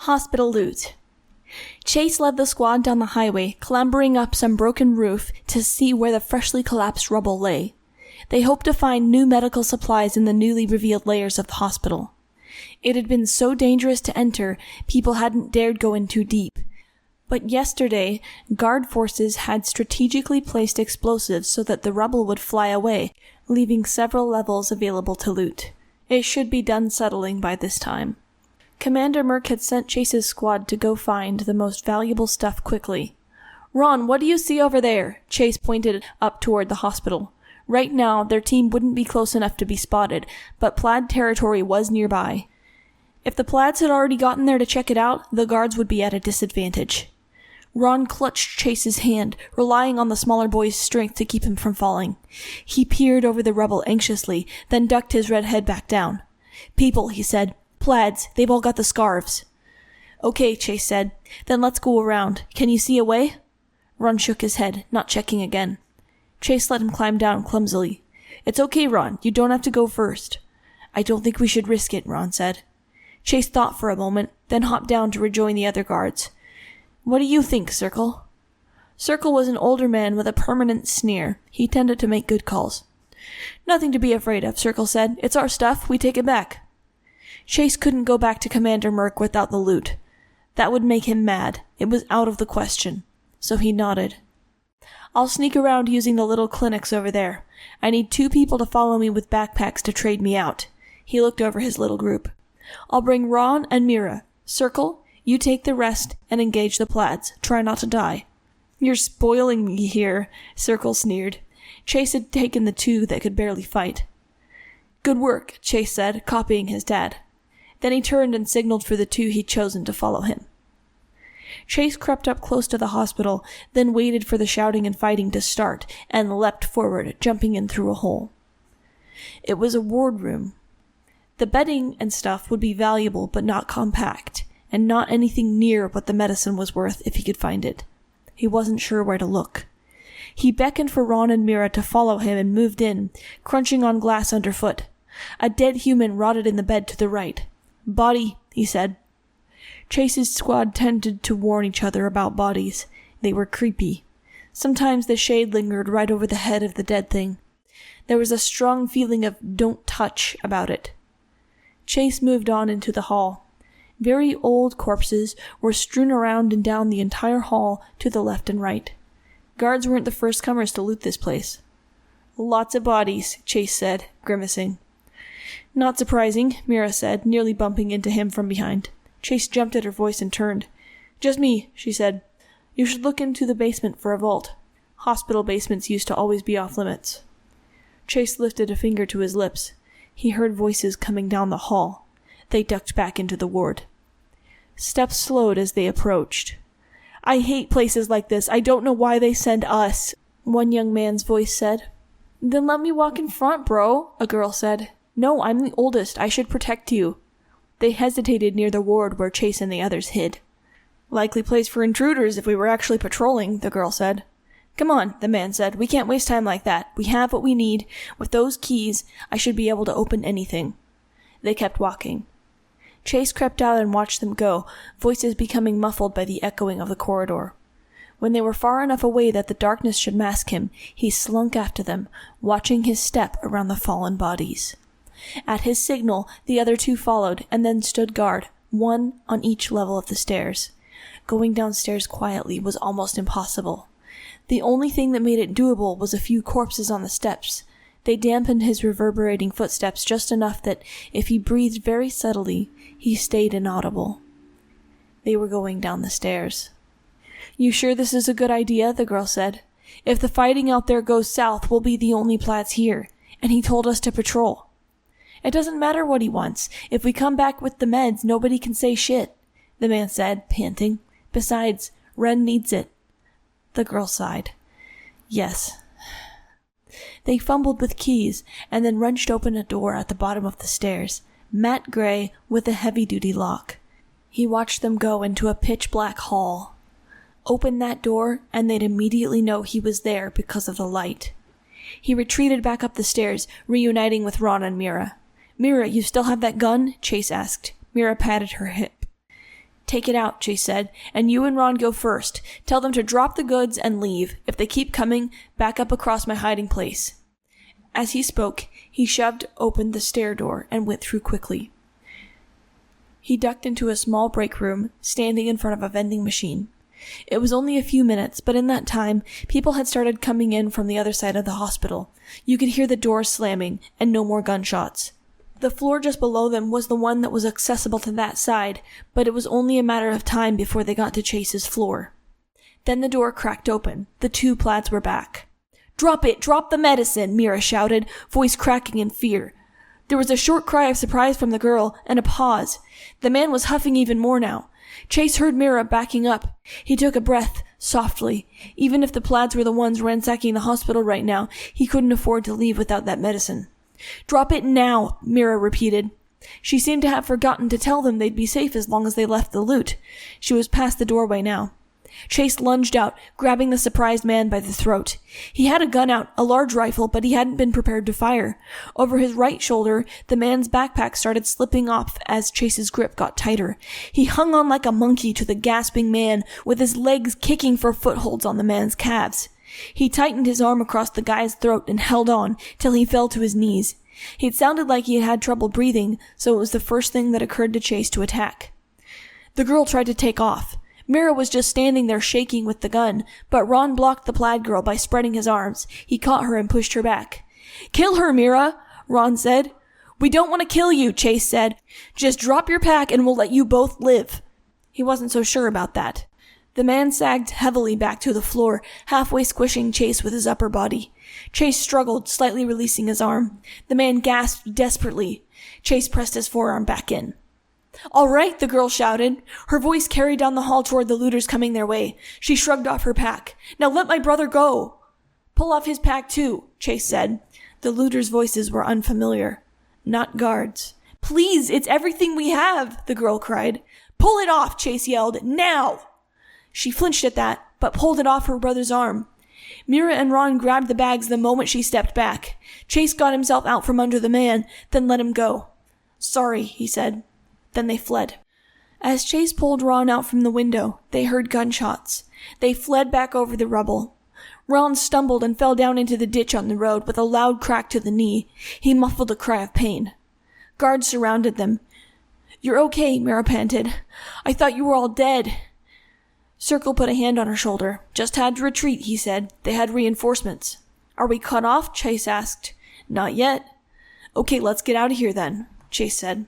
Hospital loot. Chase led the squad down the highway, clambering up some broken roof to see where the freshly collapsed rubble lay. They hoped to find new medical supplies in the newly revealed layers of the hospital. It had been so dangerous to enter, people hadn't dared go in too deep. But yesterday, guard forces had strategically placed explosives so that the rubble would fly away, leaving several levels available to loot. It should be done settling by this time. Commander Merck had sent Chase's squad to go find the most valuable stuff quickly. "Ron, what do you see over there?" Chase pointed up toward the hospital. Right now, their team wouldn't be close enough to be spotted, but Plaid territory was nearby. If the Plaids had already gotten there to check it out, the guards would be at a disadvantage. Ron clutched Chase's hand, relying on the smaller boy's strength to keep him from falling. He peered over the rubble anxiously, then ducked his red head back down. "People," he said. "Plaids, they've all got the scarves." "Okay," Chase said. "Then let's go around. Can you see a way?" Ron shook his head, not checking again. Chase let him climb down clumsily. "It's okay, Ron. You don't have to go first." "I don't think we should risk it," Ron said. Chase thought for a moment, then hopped down to rejoin the other guards. "What do you think, Circle?" Circle was an older man with a permanent sneer. He tended to make good calls. "Nothing to be afraid of," Circle said. "It's our stuff. We take it back." Chase couldn't go back to Commander Merck without the loot. That would make him mad. It was out of the question. So he nodded. "I'll sneak around using the little clinics over there. I need 2 people to follow me with backpacks to trade me out." He looked over his little group. "I'll bring Ron and Mira. Circle, you take the rest and engage the Plaids. Try not to die." "You're spoiling me here," Circle sneered. Chase had taken the 2 that could barely fight. "Good work," Chase said, copying his dad. Then he turned and signaled for the 2 he'd chosen to follow him. Chase crept up close to the hospital, then waited for the shouting and fighting to start, and leapt forward, jumping in through a hole. It was a ward room. The bedding and stuff would be valuable but not compact, and not anything near what the medicine was worth if he could find it. He wasn't sure where to look. He beckoned for Ron and Mira to follow him and moved in, crunching on glass underfoot. A dead human rotted in the bed to the right. "Body," he said. Chase's squad tended to warn each other about bodies. They were creepy. Sometimes the shade lingered right over the head of the dead thing. There was a strong feeling of "don't touch" about it. Chase moved on into the hall. Very old corpses were strewn around and down the entire hall to the left and right. Guards weren't the first comers to loot this place. "Lots of bodies," Chase said, grimacing. "Not surprising," Mira said, nearly bumping into him from behind. Chase jumped at her voice and turned. "Just me," she said. "You should look into the basement for a vault. Hospital basements used to always be off limits." Chase lifted a finger to his lips. He heard voices coming down the hall. They ducked back into the ward. Steps slowed as they approached. "I hate places like this. I don't know why they send us," one young man's voice said. "Then let me walk in front, bro," a girl said. "No, I'm the oldest. I should protect you." They hesitated near the ward where Chase and the others hid. "Likely place for intruders if we were actually patrolling," the girl said. "Come on," the man said. "We can't waste time like that. We have what we need. With those keys, I should be able to open anything." They kept walking. Chase crept out and watched them go, voices becoming muffled by the echoing of the corridor. When they were far enough away that the darkness should mask him, he slunk after them, watching his step around the fallen bodies. At his signal, the other 2 followed, and then stood guard, 1 on each level of the stairs. Going downstairs quietly was almost impossible. The only thing that made it doable was a few corpses on the steps. They dampened his reverberating footsteps just enough that, if he breathed very subtly, he stayed inaudible. They were going down the stairs. "You sure this is a good idea?" the girl said. "If the fighting out there goes south, we'll be the only Plaids here, and he told us to patrol." "It doesn't matter what he wants. If we come back with the meds, nobody can say shit," the man said, panting. "Besides, Ren needs it." The girl sighed. "Yes." They fumbled with keys, and then wrenched open a door at the bottom of the stairs, matte gray with a heavy-duty lock. He watched them go into a pitch-black hall. Open that door, and they'd immediately know he was there because of the light. He retreated back up the stairs, reuniting with Ron and Mira. "Mira, you still have that gun?" Chase asked. Mira patted her hip. Take it out, Chase said, and you and Ron go first. Tell them to drop the goods and leave. If they keep coming, back up across my hiding place. As he spoke, he shoved open the stair door and went through quickly. He ducked into a small break room, standing in front of a vending machine. It was only a few minutes, but in that time, people had started coming in from the other side of the hospital. You could hear the doors slamming, and no more gunshots. The floor just below them was the one that was accessible to that side, but it was only a matter of time before they got to Chase's floor. Then the door cracked open. The two plaids were back. "Drop it! Drop the medicine!" Mira shouted, voice cracking in fear. There was a short cry of surprise from the girl, and a pause. The man was huffing even more now. Chase heard Mira backing up. He took a breath, softly. Even if the plaids were the ones ransacking the hospital right now, he couldn't afford to leave without that medicine. "Drop it now," Mira repeated. She seemed to have forgotten to tell them they'd be safe as long as they left the loot. She was past the doorway now. Chase lunged out, grabbing the surprised man by the throat. He had a gun out, a large rifle, but he hadn't been prepared to fire. Over his right shoulder, the man's backpack started slipping off as Chase's grip got tighter. He hung on like a monkey to the gasping man, with his legs kicking for footholds on the man's calves. He tightened his arm across the guy's throat and held on till he fell to his knees. He'd sounded like he had had trouble breathing, so it was the first thing that occurred to Chase to attack. The girl tried to take off. Mira was just standing there shaking with the gun, but Ron blocked the plaid girl by spreading his arms. He caught her and pushed her back. "Kill her, Mira," Ron said. "We don't want to kill you," Chase said. "Just drop your pack and we'll let you both live." He wasn't so sure about that. The man sagged heavily back to the floor, halfway squishing Chase with his upper body. Chase struggled, slightly releasing his arm. The man gasped desperately. Chase pressed his forearm back in. "All right," the girl shouted. Her voice carried down the hall toward the looters coming their way. She shrugged off her pack. "Now let my brother go." "Pull off his pack too," Chase said. The looters' voices were unfamiliar. Not guards. "Please, it's everything we have," the girl cried. "Pull it off," Chase yelled. "Now!" She flinched at that, but pulled it off her brother's arm. Mira and Ron grabbed the bags the moment she stepped back. Chase got himself out from under the man, then let him go. "Sorry," he said. Then they fled. As Chase pulled Ron out from the window, they heard gunshots. They fled back over the rubble. Ron stumbled and fell down into the ditch on the road with a loud crack to the knee. He muffled a cry of pain. Guards surrounded them. "You're okay," Mira panted. "I thought you were all dead." Circle put a hand on her shoulder. "Just had to retreat," he said. "They had reinforcements." "Are we cut off?" Chase asked. "Not yet." "Okay, let's get out of here then," Chase said.